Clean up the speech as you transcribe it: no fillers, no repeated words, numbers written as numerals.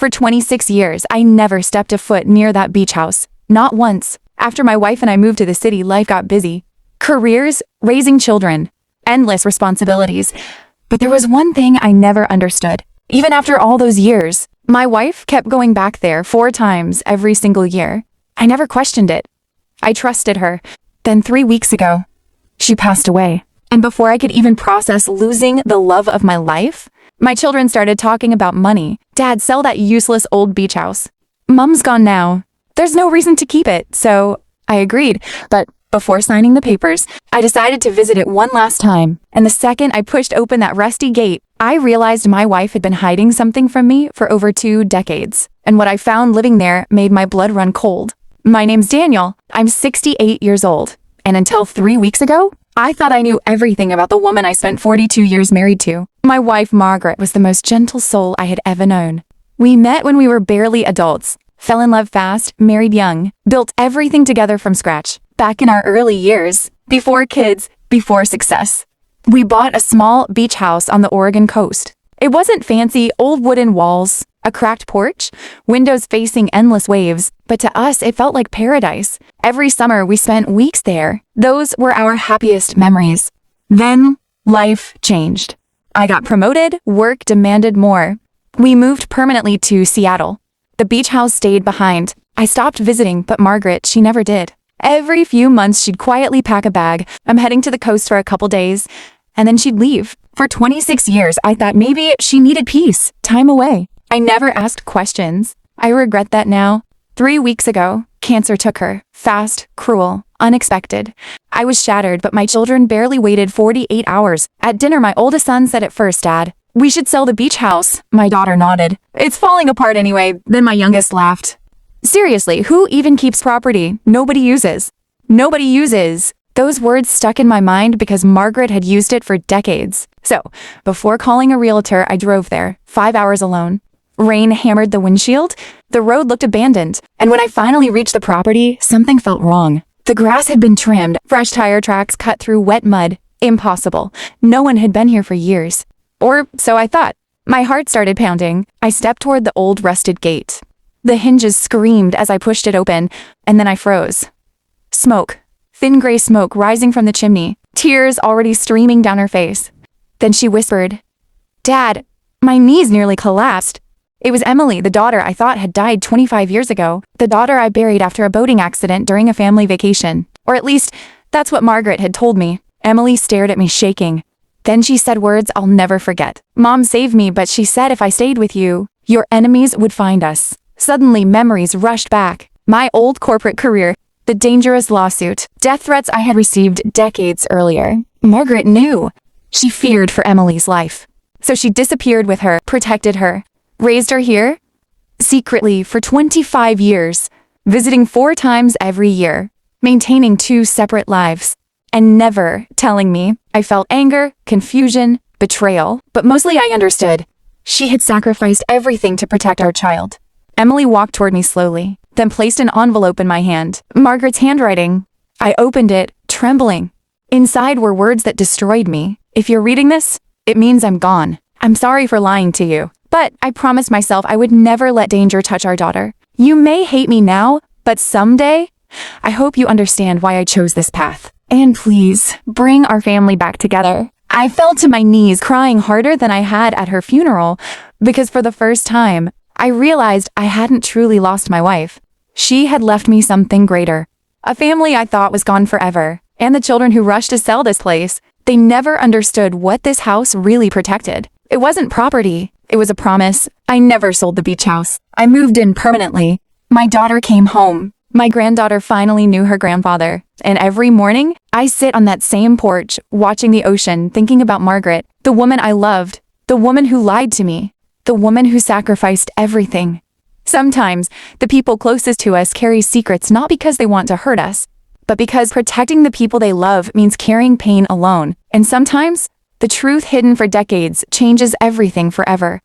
For 26 years, I never stepped a foot near that beach house. Not once. After my wife and I moved to the city, life got busy. Careers, raising children, endless responsibilities. But there was one thing I never understood. Even after all those years, my wife kept going back there 4 times every single year. I never questioned it. I trusted her. Then 3 weeks ago, she passed away. And before I could even process losing the love of my life, my children started talking about money. Dad, sell that useless old beach house. Mom's gone now. There's no reason to keep it, so I agreed. But before signing the papers, I decided to visit it one last time. And the second I pushed open that rusty gate, I realized my wife had been hiding something from me for over 2 decades. And what I found living there made my blood run cold. My name's Daniel. I'm 68 years old. And until 3 weeks ago, I thought I knew everything about the woman I spent 42 years married to. My wife, Margaret, was the most gentle soul I had ever known. We met when we were barely adults, fell in love fast, married young, built everything together from scratch. Back in our early years, before kids, before success. We bought a small beach house on the Oregon coast. It wasn't fancy, old wooden walls, a cracked porch, windows facing endless waves, but to us it felt like paradise. Every summer we spent weeks there. Those were our happiest memories. Then life changed. I got promoted, work demanded more. We moved permanently to Seattle. The beach house stayed behind. I stopped visiting, but Margaret, she never did. Every few months she'd quietly pack a bag. I'm heading to the coast for a couple days, and then she'd leave. For 26 years, I thought maybe she needed peace, time away. I never asked questions. I regret that now. 3 weeks ago, cancer took her. Fast, cruel, unexpected. I was shattered, but my children barely waited 48 hours. At dinner, my oldest son said at first, "Dad, we should sell the beach house." My daughter nodded. "It's falling apart anyway." Then my youngest laughed. Seriously, who even keeps property nobody uses? Nobody uses. Those words stuck in my mind because Margaret had used it for decades. So, before calling a realtor, I drove there, 5 hours alone. Rain hammered the windshield. The road looked abandoned. And when I finally reached the property, something felt wrong. The grass had been trimmed, fresh tire tracks cut through wet mud. Impossible. No one had been here for years. Or so I thought. My heart started pounding. I stepped toward the old rusted gate. The hinges screamed as I pushed it open, and then I froze. Smoke. Thin gray smoke rising from the chimney. Tears already streaming down her face. Then she whispered, "Dad." My knees nearly collapsed. It was Emily, the daughter I thought had died 25 years ago. The daughter I buried after a boating accident during a family vacation. Or at least, that's what Margaret had told me. Emily stared at me shaking. Then she said words I'll never forget. "Mom saved me, but she said if I stayed with you, your enemies would find us." Suddenly, memories rushed back. My old corporate career, the dangerous lawsuit, death threats I had received decades earlier. Margaret knew. She feared for Emily's life. So she disappeared with her, protected her, raised her here, secretly for 25 years, visiting 4 times every year, maintaining 2 separate lives, and never telling me. I felt anger, confusion, betrayal, but mostly I understood. She had sacrificed everything to protect our child. Emily walked toward me slowly, then placed an envelope in my hand. Margaret's handwriting. I opened it, trembling. Inside were words that destroyed me. "If you're reading this, it means I'm gone. I'm sorry for lying to you, but I promised myself I would never let danger touch our daughter. You may hate me now, but someday, I hope you understand why I chose this path. And please, bring our family back together." I fell to my knees, crying harder than I had at her funeral, because for the first time, I realized I hadn't truly lost my wife. She had left me something greater. A family I thought was gone forever. And the children who rushed to sell this place, they never understood what this house really protected. It wasn't property. It was a promise. I never sold the beach house. I moved in permanently. My daughter came home. My granddaughter finally knew her grandfather. And every morning, I sit on that same porch, watching the ocean, thinking about Margaret, the woman I loved, the woman who lied to me, the woman who sacrificed everything. Sometimes, the people closest to us carry secrets not because they want to hurt us, but because protecting the people they love means carrying pain alone. And sometimes, the truth hidden for decades changes everything forever.